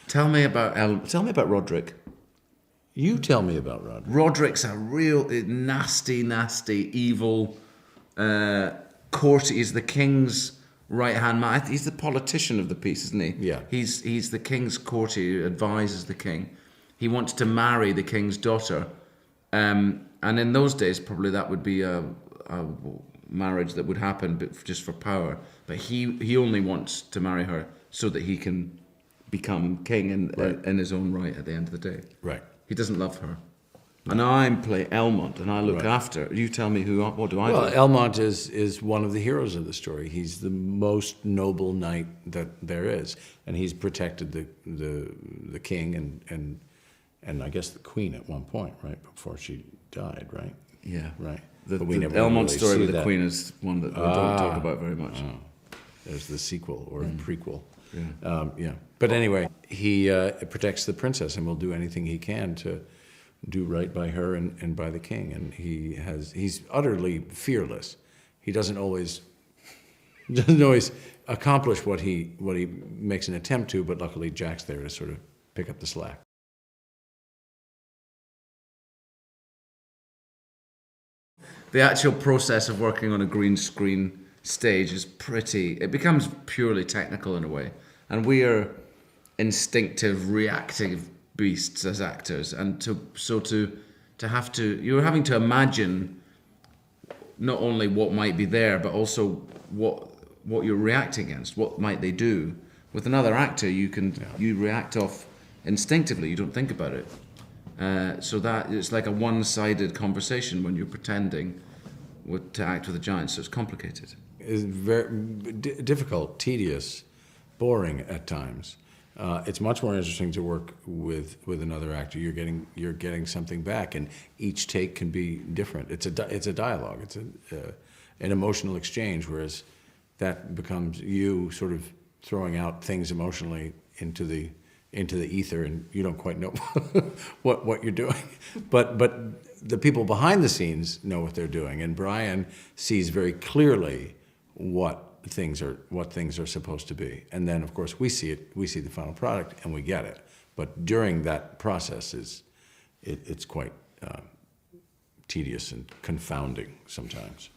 Tell me about Roderick. You tell me about Roderick. Roderick's a real nasty, evil court. He's the king's right-hand man. He's the politician of the piece, isn't he? Yeah. He's the king's courtier who advises the king. He wants to marry the king's daughter. And in those days, probably that would be a marriage that would happen but just for power. But he only wants to marry her so that he can become king in his own right at the end of the day. Right. He doesn't love her. And I play Elmont, and I look after. You tell me what do I do? Well, Elmont is one of the heroes of the story. He's the most noble knight that there is, and he's protected the king and I guess the queen at one point, right before she died, right? Yeah, right. The never Elmont really story see with the that. queen is one that we don't talk about very much. There's the sequel or prequel. Yeah. But anyway, he protects the princess and will do anything he can to do right by her and by the king. And he's utterly fearless. He doesn't always accomplish what he makes an attempt to, but luckily Jack's there to sort of pick up the slack. The actual process of working on a green screen stage is it becomes purely technical in a way. And we are instinctive, reactive beasts as actors. And you're having to imagine not only what might be there, but also what you're reacting against. What might they do? With another actor, you react off instinctively. You don't think about it. So that it's like a one-sided conversation when you're pretending to act with a giant. So it's complicated. It's very difficult, tedious, boring at times. It's much more interesting to work with another actor. You're getting something back, and each take can be different. It's a dialogue. It's an emotional exchange, whereas that becomes you sort of throwing out things emotionally into the ether, and you don't quite know what you're doing. But the people behind the scenes know what they're doing, and Brian sees very clearly what things are supposed to be. And then of course we see the final product and we get it. But during that process it's quite tedious and confounding sometimes.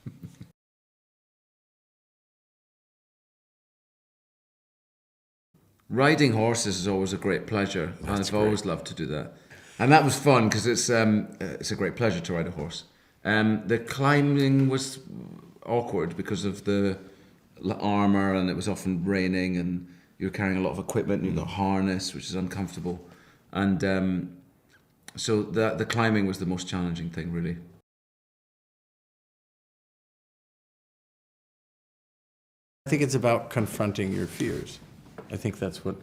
Riding horses is always a great pleasure, and I've always loved to do that. And that was fun because it's a great pleasure to ride a horse. The climbing was awkward because of the armor, and it was often raining, and you're carrying a lot of equipment, and you've got harness, which is uncomfortable. And so the climbing was the most challenging thing, really. I think it's about confronting your fears. I think that's one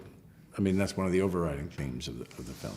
of the overriding themes of the film.